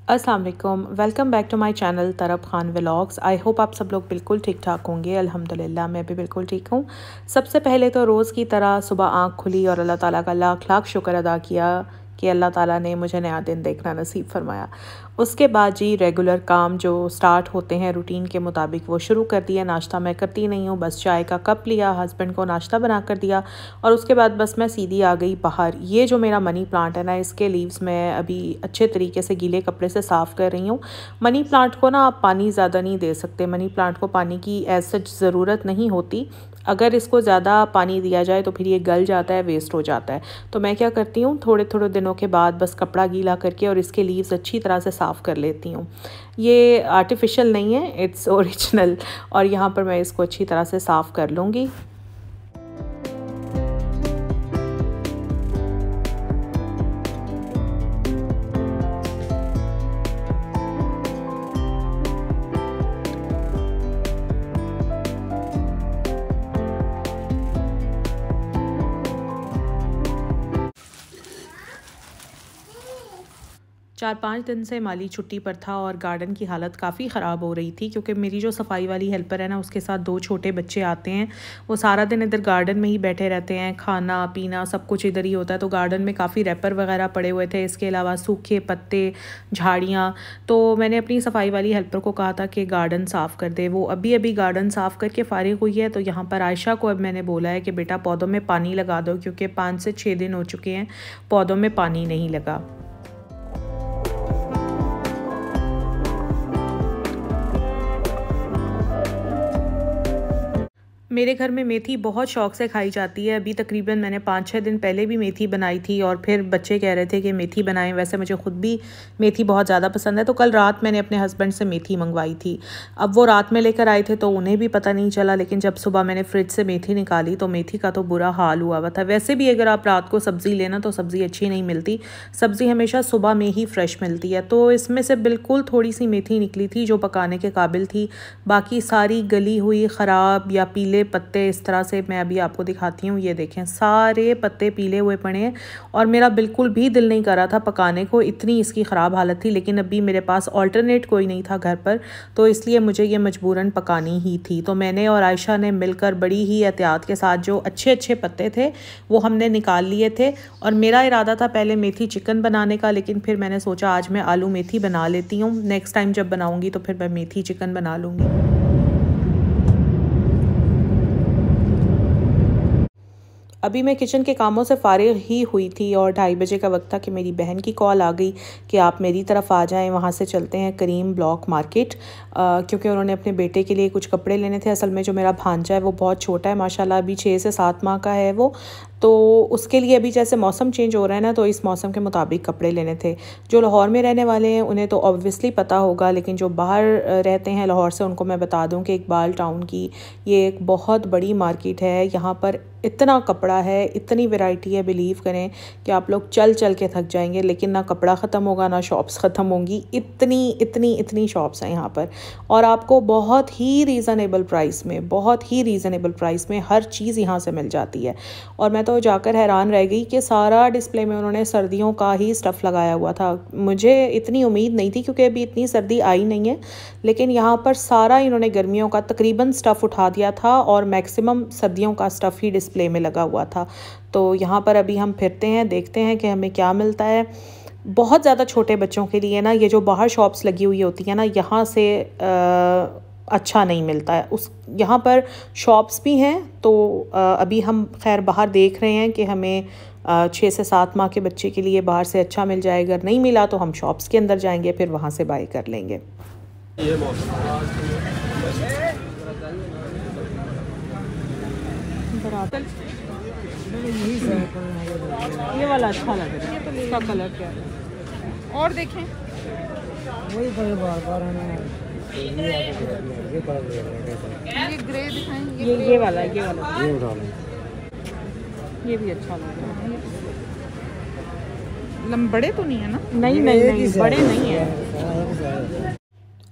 अस्सलाम वालेकुम, welcome back to my channel Tarab Khan vlogs. I hope आप सब लोग बिल्कुल ठीक ठाक होंगे। अल्हम्दुलिल्लाह मैं भी बिल्कुल ठीक हूँ। सबसे पहले तो रोज़ की तरह सुबह आँख खुली और अल्लाह ताला का लाख लाख शुक्र अदा किया कि अल्लाह ताला ने मुझे नया दिन देखना नसीब फरमाया। उसके बाद जी रेगुलर काम जो स्टार्ट होते हैं रूटीन के मुताबिक वो शुरू कर दिया। नाश्ता मैं करती नहीं हूँ, बस चाय का कप लिया, हस्बैंड को नाश्ता बना कर दिया और उसके बाद बस मैं सीधी आ गई बाहर। ये जो मेरा मनी प्लांट है ना, इसके लीव्स मैं अभी अच्छे तरीके से गीले कपड़े से साफ़ कर रही हूँ। मनी प्लांट को ना आप पानी ज़्यादा नहीं दे सकते, मनी प्लांट को पानी की एज सच ज़रूरत नहीं होती। अगर इसको ज़्यादा पानी दिया जाए तो फिर ये गल जाता है, वेस्ट हो जाता है। तो मैं क्या करती हूँ, थोड़े थोड़े दिनों के बाद बस कपड़ा गीला करके और इसके लीव्स अच्छी तरह से साफ़ कर लेती हूँ। ये आर्टिफिशियल नहीं है, इट्स ओरिजिनल। और यहाँ पर मैं इसको अच्छी तरह से साफ़ कर लूँगी। 4-5 दिन से माली छुट्टी पर था और गार्डन की हालत काफ़ी ख़राब हो रही थी, क्योंकि मेरी जो सफाई वाली हेल्पर है ना, उसके साथ 2 छोटे बच्चे आते हैं। वो सारा दिन इधर गार्डन में ही बैठे रहते हैं, खाना पीना सब कुछ इधर ही होता है। तो गार्डन में काफ़ी रैपर वगैरह पड़े हुए थे, इसके अलावा सूखे पत्ते, झाड़ियाँ। तो मैंने अपनी सफाई वाली हेल्पर को कहा था कि गार्डन साफ़ कर दे। वो अभी अभी गार्डन साफ़ करके फ़ारिग हुई है। तो यहाँ पर आयशा को अब मैंने बोला है कि बेटा पौधों में पानी लगा दो, क्योंकि 5 से 6 दिन हो चुके हैं पौधों में पानी नहीं लगा। मेरे घर में मेथी बहुत शौक़ से खाई जाती है। अभी तकरीबन मैंने 5-6 दिन पहले भी मेथी बनाई थी और फिर बच्चे कह रहे थे कि मेथी बनाएं। वैसे मुझे ख़ुद भी मेथी बहुत ज़्यादा पसंद है। तो कल रात मैंने अपने हस्बैंड से मेथी मंगवाई थी। अब वो रात में लेकर आए थे तो उन्हें भी पता नहीं चला, लेकिन जब सुबह मैंने फ्रिज से मेथी निकाली तो मेथी का तो बुरा हाल हुआ था। वैसे भी अगर आप रात को सब्ज़ी लेना तो सब्ज़ी अच्छी नहीं मिलती, सब्ज़ी हमेशा सुबह में ही फ़्रेश मिलती है। तो इसमें से बिल्कुल थोड़ी सी मेथी निकली थी जो पकाने के काबिल थी। बाकी सारी गली हुई, ख़राब या पीले पत्ते इस तरह से मैं अभी आपको दिखाती हूँ। ये देखें, सारे पत्ते पीले हुए पड़े हैं और मेरा बिल्कुल भी दिल नहीं कर रहा था पकाने को, इतनी इसकी ख़राब हालत थी। लेकिन अभी मेरे पास ऑल्टरनेट कोई नहीं था घर पर, तो इसलिए मुझे ये मजबूरन पकानी ही थी। तो मैंने और आयशा ने मिलकर बड़ी ही एहतियात के साथ जो अच्छे अच्छे पत्ते थे वो हमने निकाल लिए थे। और मेरा इरादा था पहले मेथी चिकन बनाने का, लेकिन फिर मैंने सोचा आज मैं आलू मेथी बना लेती हूँ। नेक्स्ट टाइम जब बनाऊँगी तो फिर मैं मेथी चिकन बना लूँगी। अभी मैं किचन के कामों से फ़ारिग ही हुई थी और 2:30 बजे का वक्त था कि मेरी बहन की कॉल आ गई कि आप मेरी तरफ आ जाएं, वहाँ से चलते हैं करीम ब्लॉक मार्केट, क्योंकि उन्होंने अपने बेटे के लिए कुछ कपड़े लेने थे। असल में जो मेरा भांजा है वो बहुत छोटा है माशाल्लाह, अभी 6 से 7 माह का है वो। तो उसके लिए अभी जैसे मौसम चेंज हो रहा है ना, तो इस मौसम के मुताबिक कपड़े लेने थे। जो लाहौर में रहने वाले हैं उन्हें तो ऑब्वियसली पता होगा, लेकिन जो बाहर रहते हैं लाहौर से उनको मैं बता दूं कि इकबाल टाउन की ये एक बहुत बड़ी मार्केट है। यहाँ पर इतना कपड़ा है, इतनी वैरायटी है, बिलीव करें कि आप लोग चल चल के थक जाएंगे, लेकिन ना कपड़ा ख़त्म होगा ना शॉप्स ख़त्म होंगी। इतनी इतनी इतनी शॉप्स हैं यहाँ पर और आपको बहुत ही रीज़नेबल प्राइस में, बहुत ही रीज़नेबल प्राइस में हर चीज़ यहाँ से मिल जाती है। और मैं तो जाकर हैरान रह गई कि सारा डिस्प्ले में उन्होंने सर्दियों का ही स्टफ़ लगाया हुआ था। मुझे इतनी उम्मीद नहीं थी क्योंकि अभी इतनी सर्दी आई नहीं है, लेकिन यहाँ पर सारा इन्होंने गर्मियों का तकरीबन स्टफ़ उठा दिया था और मैक्सिमम सर्दियों का स्टफ़ ही डिस्प्ले में लगा हुआ था। तो यहाँ पर अभी हम फिरते हैं, देखते हैं कि हमें क्या मिलता है। बहुत ज़्यादा छोटे बच्चों के लिए ना ये जो बाहर शॉप्स लगी हुई होती है ना, यहाँ से अच्छा नहीं मिलता है। उस यहाँ पर शॉप्स भी हैं। तो अभी हम खैर बाहर देख रहे हैं कि हमें 6 से 7 माह के बच्चे के लिए बाहर से अच्छा मिल जाएगा। अगर नहीं मिला तो हम शॉप्स के अंदर जाएंगे, फिर वहाँ से बाय कर लेंगे। ये वाला अच्छा लग रहा है, इसका कलर क्या है और देखें वही बार ये ग्रे दिखाएं, ये वाला ये भी अच्छा लग रहा है। बड़े तो नहीं है ना? नहीं बड़े नहीं है।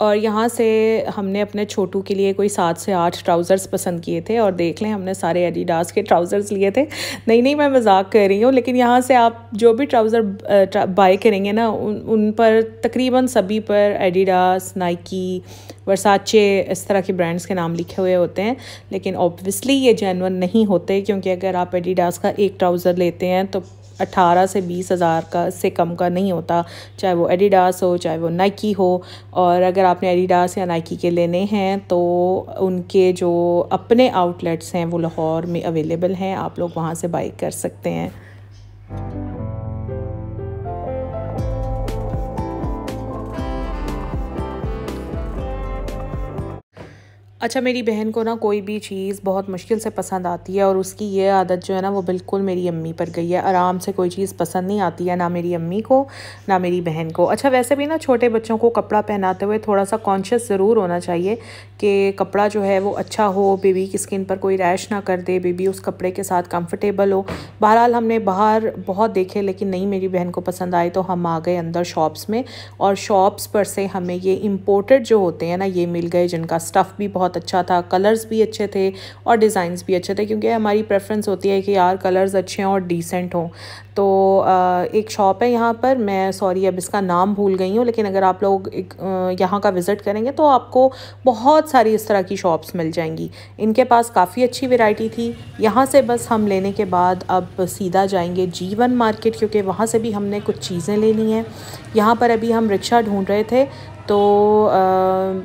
और यहाँ से हमने अपने छोटू के लिए कोई 7 से 8 ट्राउज़र्स पसंद किए थे और देख लें हमने सारे एडिडास के ट्राउज़र्स लिए थे। नहीं मैं मजाक कर रही हूँ, लेकिन यहाँ से आप जो भी ट्राउज़र बाय करेंगे ना उन पर तकरीबन सभी पर एडिडास, नाइकी, वर्साचे इस तरह के ब्रांड्स के नाम लिखे हुए होते हैं। लेकिन ऑब्वियसली ये जेन्युइन नहीं होते, क्योंकि अगर आप एडिडास का एक ट्राउज़र लेते हैं तो 18 से 20 हज़ार का से कम का नहीं होता, चाहे वो एडिडास हो चाहे वो नाइकी हो। और अगर आपने एडिडास या नाइकी के लेने हैं तो उनके जो अपने आउटलेट्स हैं वो लाहौर में अवेलेबल हैं, आप लोग वहाँ से बाई कर सकते हैं। अच्छा, मेरी बहन को ना कोई भी चीज़ बहुत मुश्किल से पसंद आती है और उसकी ये आदत जो है ना वो बिल्कुल मेरी अम्मी पर गई है। आराम से कोई चीज़ पसंद नहीं आती है, ना मेरी अम्मी को ना मेरी बहन को। अच्छा, वैसे भी ना छोटे बच्चों को कपड़ा पहनाते हुए थोड़ा सा कॉन्शियस ज़रूर होना चाहिए कि कपड़ा जो है वो अच्छा हो, बेबी की स्किन पर कोई रैश ना कर दे, बेबी उस कपड़े के साथ कंफर्टेबल हो। बहरहाल हमने बाहर बहुत देखे लेकिन नहीं मेरी बहन को पसंद आए, तो हम आ गए अंदर शॉप्स में, और शॉप्स पर से हमें ये इम्पोर्टेड जो होते हैं ना ये मिल गए, जिनका स्टफ़ भी बहुत अच्छा था, कलर्स भी अच्छे थे और डिज़ाइंस भी अच्छे थे, क्योंकि हमारी प्रेफरेंस होती है कि यार कलर्स अच्छे हों और डिसेंट हों। तो एक शॉप है यहाँ पर, मैं सॉरी अब इसका नाम भूल गई हूँ, लेकिन अगर आप लोग यहाँ का विज़िट करेंगे तो आपको बहुत सारी इस तरह की शॉप्स मिल जाएंगी। इनके पास काफ़ी अच्छी वैरायटी थी। यहाँ से बस हम लेने के बाद अब सीधा जाएंगे G1 मार्केट, क्योंकि वहाँ से भी हमने कुछ चीज़ें लेनी हैं। यहाँ पर अभी हम रिक्शा ढूंढ रहे थे तो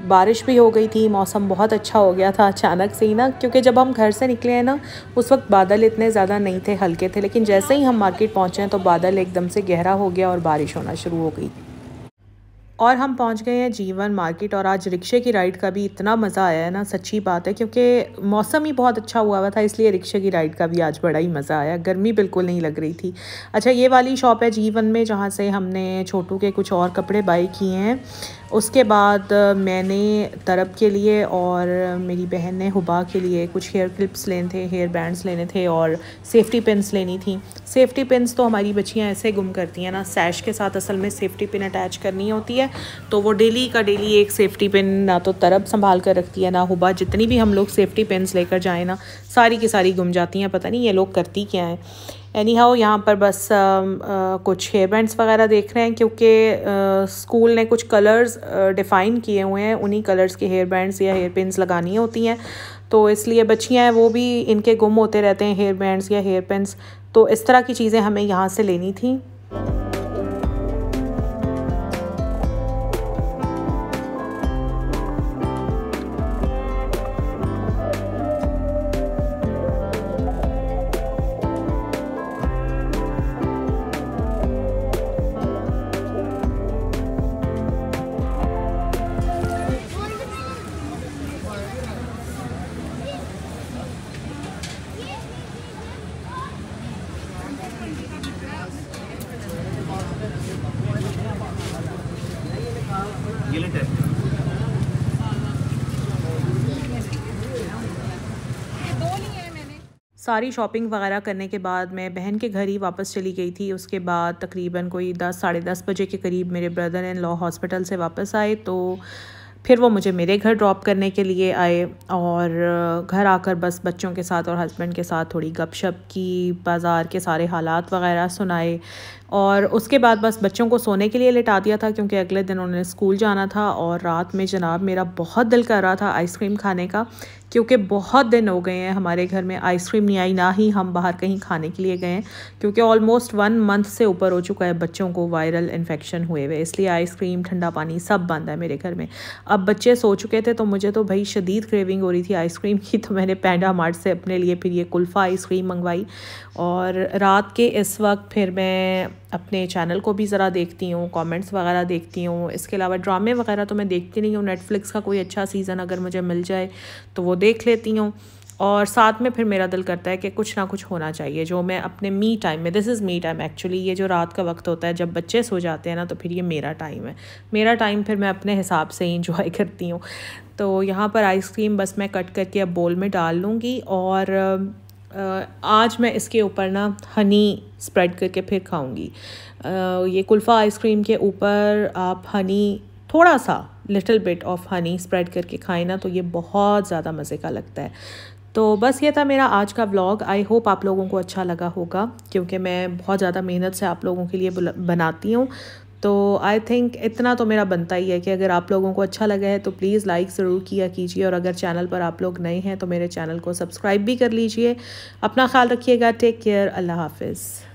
बारिश भी हो गई थी, मौसम बहुत अच्छा हो गया था अचानक से ही ना, क्योंकि जब हम घर से निकले हैं ना उस वक्त बादल इतने ज़्यादा नहीं थे, हल्के थे, लेकिन जैसे ही हम मार्केट पहुँचे हैं तो बादल एकदम से गहरा हो गया और बारिश होना शुरू हो गई। और हम पहुंच गए हैं G1 मार्केट, और आज रिक्शे की राइड का भी इतना मज़ा आया है ना, सच्ची बात है, क्योंकि मौसम ही बहुत अच्छा हुआ था, इसलिए रिक्शे की राइड का भी आज बड़ा ही मज़ा आया, गर्मी बिल्कुल नहीं लग रही थी। अच्छा, ये वाली शॉप है G1 में, जहाँ से हमने छोटू के कुछ और कपड़े बाई किए हैं। उसके बाद मैंने तरब के लिए और मेरी बहन ने हुबा के लिए कुछ हेयर क्लिप्स लेने थे, हेयर बैंड्स लेने थे और सेफ्टी पिन्स लेनी थी। सेफ्टी पिन्स तो हमारी बच्चियां ऐसे गुम करती हैं ना, सैश के साथ असल में सेफ्टी पिन अटैच करनी होती है, तो वो डेली का डेली एक सेफ्टी पिन ना तो तरब संभाल कर रखती है ना हुबा। जितनी भी हम लोग सेफ्टी पिन्स लेकर जाएँ ना सारी की सारी गुम जाती हैं, पता नहीं ये लोग करती क्या हैं। एनी हाउ यहाँ पर बस कुछ हेयर बैंड्स वगैरह देख रहे हैं, क्योंकि स्कूल ने कुछ कलर्स डिफ़ाइन किए हुए हैं, उन्हीं कलर्स के हेयर बैंड्स या हेयर पिन्स लगानी होती हैं, तो इसलिए बच्चियाँ हैं वो भी इनके गुम होते रहते हैं हेयर बैंड्स या हेयर पिन्स, तो इस तरह की चीज़ें हमें यहाँ से लेनी थी। सारी शॉपिंग वगैरह करने के बाद मैं बहन के घर ही वापस चली गई थी। उसके बाद तकरीबन कोई 10 साढ़े 10 बजे के करीब मेरे ब्रदर इन लॉ हॉस्पिटल से वापस आए, तो फिर वो मुझे मेरे घर ड्रॉप करने के लिए आए, और घर आकर बस बच्चों के साथ और हस्बैंड के साथ थोड़ी गपशप की, बाज़ार के सारे हालात वगैरह सुनाए, और उसके बाद बस बच्चों को सोने के लिए लिटा दिया था, क्योंकि अगले दिन उन्होंने स्कूल जाना था। और रात में जनाब मेरा बहुत दिल कर रहा था आइसक्रीम खाने का, क्योंकि बहुत दिन हो गए हैं हमारे घर में आइसक्रीम नहीं आई, ना ही हम बाहर कहीं खाने के लिए गए हैं, क्योंकि ऑलमोस्ट 1 मंथ से ऊपर हो चुका है बच्चों को वायरल इन्फेक्शन हुए हुए, इसलिए आइसक्रीम ठंडा पानी सब बंद है मेरे घर में। अब बच्चे सो चुके थे तो मुझे तो भाई शदीद क्रेविंग हो रही थी आइसक्रीम की, तो मैंने पैंडा मार्ट से अपने लिए फिर ये कुल्फ़ा आइसक्रीम मंगवाई। और रात के इस वक्त फिर मैं अपने चैनल को भी ज़रा देखती हूँ, कमेंट्स वगैरह देखती हूँ, इसके अलावा ड्रामे वगैरह तो मैं देखती नहीं हूँ। नेटफ्लिक्स का कोई अच्छा सीज़न अगर मुझे मिल जाए तो वो देख लेती हूँ, और साथ में फिर मेरा दिल करता है कि कुछ ना कुछ होना चाहिए जो मैं अपने मी टाइम में, this is me time actually, ये जो रात का वक्त होता है जब बच्चे सो जाते हैं ना, तो फिर ये मेरा टाइम है, मेरा टाइम फिर मैं अपने हिसाब से ही इंजॉय करती हूँ। तो यहाँ पर आइसक्रीम बस मैं कट करके अब बोल में डाल लूँगी, और आज मैं इसके ऊपर ना हनी स्प्रेड करके फिर खाऊंगी। ये कुल्फ़ा आइसक्रीम के ऊपर आप हनी थोड़ा सा little bit of honey spread करके खाएं ना, तो ये बहुत ज़्यादा मज़े का लगता है। तो बस ये था मेरा आज का व्लॉग। आई होप आप लोगों को अच्छा लगा होगा, क्योंकि मैं बहुत ज़्यादा मेहनत से आप लोगों के लिए बनाती हूँ। तो आई थिंक इतना तो मेरा बनता ही है कि अगर आप लोगों को अच्छा लगा है तो प्लीज़ लाइक ज़रूर किया कीजिए, और अगर चैनल पर आप लोग नए हैं तो मेरे चैनल को सब्सक्राइब भी कर लीजिए। अपना ख्याल रखिएगा। Take care. अल्लाह हाफिज़।